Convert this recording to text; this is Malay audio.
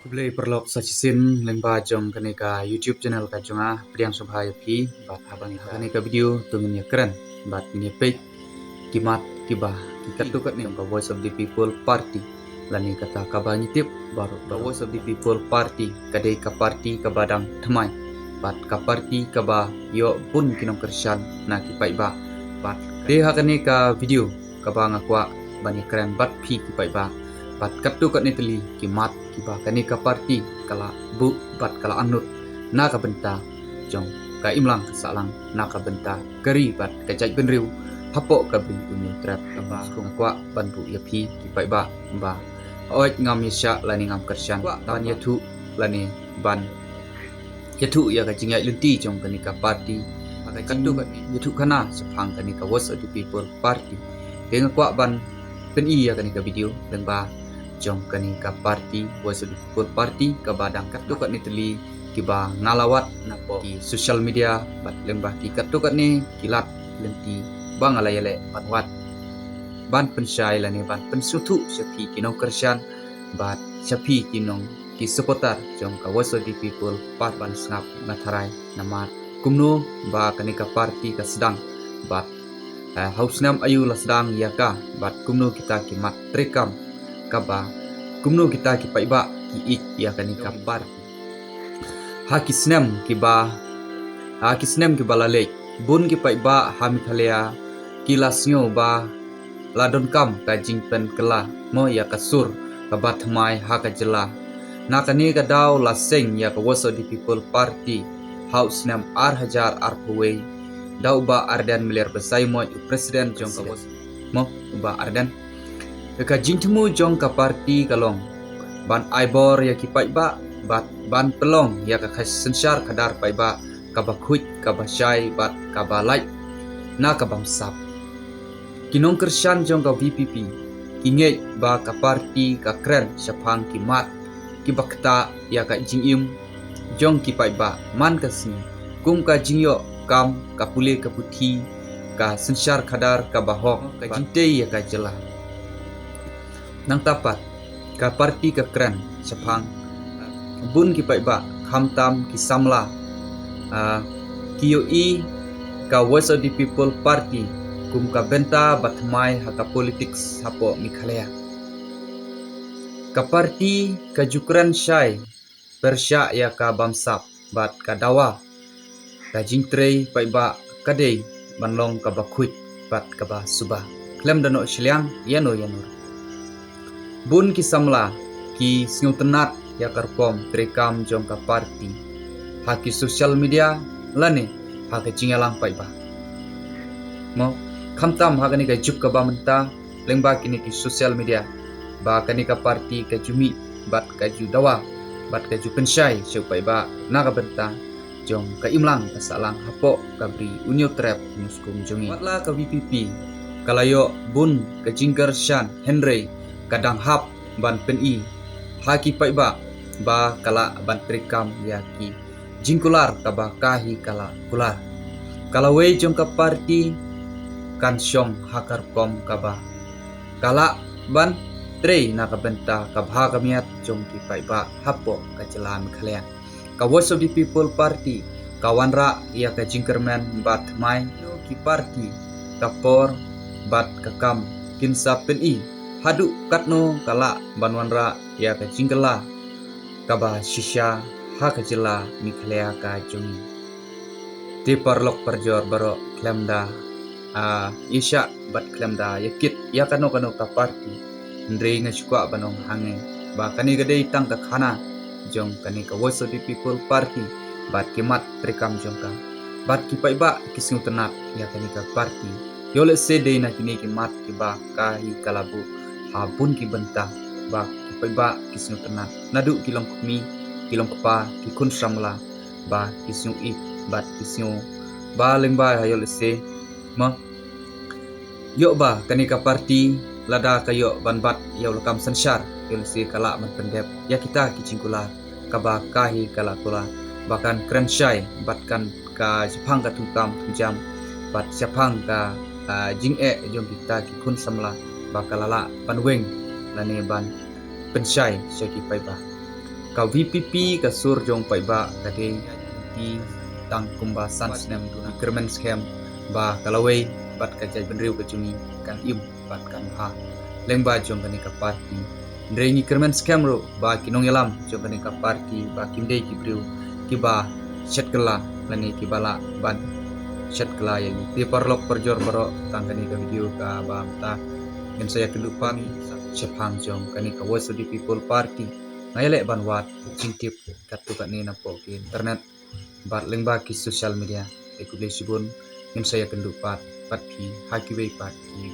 Kublai perlok sachisin lengba jong kaneka YouTube channel ka jonga priang subhaya phi bat habang kaneka video tungin ya keren bat ni page kimat kiba kikatu kat ni ka Voice of the People Party lani kata kabani tip baru the Voice of the People Party kadai ka party ka badang thamai bat ka party ka ba yo pun kinong kersan na kipai ba bat de ha kaneka video ka ba ngakwa bani keren bat phi kipai ba bat katu kat ni teli kimat kiba kanika parti kala bu bat kala anut na ka benta jong ka imlang salang na ka benta kari bat kajai benriu hapo ka bri unyo trap ba kung kwa ban bu ya phi ki pai ba oi ngam yasha lani ngam kersan ban yathu lani ban yathu ya ka jingai lunti jong kanika parti ka katu ka yathu kana saphang kanika Voice of the People Party teng kwa ban pen i ya kanika video dan ba jong kanika party Voice of the People Party ka badang katu kat ni teli kiba ngalawat napo di social media bat lembah ki katu kat ni kilat lenti bang alayale banwat ban pensyai lani ban pensutu sepi kinong kersan bat sepi kinong ki supporter jong ka Voice of the People Party ban snap natharai namat kumno ba kanika party ka sedang bat hausnam ayu la sedang yaka bat kumno kita kimat rekam kaba kumno kita ki paiba ki ik ya kanika par hakisnem ki balale bun ki paiba hamithalea kilasnyo ba ladon kam ka jingpen kela mo ya kasur ka bathmai ha ka jela na kani ka daw la seng ya ka Voice of the People Party hausnam ar puwe daw ba ardan miler besai mo presiden jong ka mo ba ardan ka jingtemu jong ka parti kalong ban aibor ya ki pai ba bat ban pelong ya ka sensar kadar pai ba ka bakhuit ka basai bat ka balai na ka bamsap kinong kersan jong ka VPP kinge ba ka parti ka kren saphang ki mat ki bakta ya ka jingim jong ki pai ba man ka sni kum ka jingyo kam ka pule ka puthi ka sensar kadar ka bahok ka jingte ya ka jela nang tapat ka parti ka kran saphang bun ki pai ba khamtam ki samla kioi ka Voice of the People Party kum ka benta batmai haka politics hapo mikhalea ka parti ka jukran syai persya ya ka bamsap bat ka dawa ka jingtrei pai ba kadei banlong ka bakhuit bat ka ba subah klem dano shliang yanur bun ki samla ki sngutenat ya karkom trekam jong ka parti haki social media lane haki jingalang pai ba mo khamtam hakani ka juk ka bamenta lengba kini ki social media ba kani ka parti ka jumi bat ka judawa bat ka ju pensyai seu pai ba na ka benta jong ka imlang ka salang hapo ka bri unyo trap nuskum jongi watla ka VPP kalayo bun ka jinggar shan Henry kadang hap ban peni haki pai ba kala ban trikam ya ki jingkular kaba kahi kala kular kala we jong ka parti kan syong hakar kom kaba kala ban tre na ka benta ka bhaga miat jong ki pai ba hapo ka jalan khalian ka Voice of the People Party kawanra ya ka jingkerman bat mai ki parti kapor bat kakam kinsa peni hadu katno kala banwanra ya ka jingkela kaba shisha ha ka jela mikhlea ka jungi te parlok parjor baro klemda isha bat klemda yakit ya kano ka parti ndre nga chukwa banong hange ba kani gadei tang ka khana jong kani ka Voice of the People Party bat kimat trekam jong ka bat ki pai ba kisung tenat ya kani ka parti yole se dei na kini ki mat ki ba kahi kalabu habun ki benta ba ki pai ba kisung tenat nadu kilong kumi kilong kapa ki kun samla ba kisung ik bat kisung ba lengba hayole se ma yo ba kani ka parti lada kayo banbat yaw lakam sansar yole se kala man pendep ya kita ki cingkula kaba kahi kala kula bahkan kren syai batkan ka Jepang ka tungkam jam bat Jepang ka jing jong kita ki kun samla bakalala banweng lani ban pensyai syaki pai ba ka VPP ka sur jong pai ba ka de ti tang kumba sans nem du kermen scam ba kalawai bat ka jai benriu ka cumi kan im bat kan ha lengba jong kani ka party ndrei ni kermen scam ro ba kinong yalam jong kani ka party ba kimdei ki briu ki ba chat kala lani ki bala ban chat kala yang ti parlok perjor baro tang kani ka video ka ba ta ngin saya kelupa Chepang jong kani ka Voice of the People Party ngayale banwat cingtip katu kat ni napo ki internet bat lengba ki social media ekule sibun ngin saya kendupat pat ki hakiwei pat ki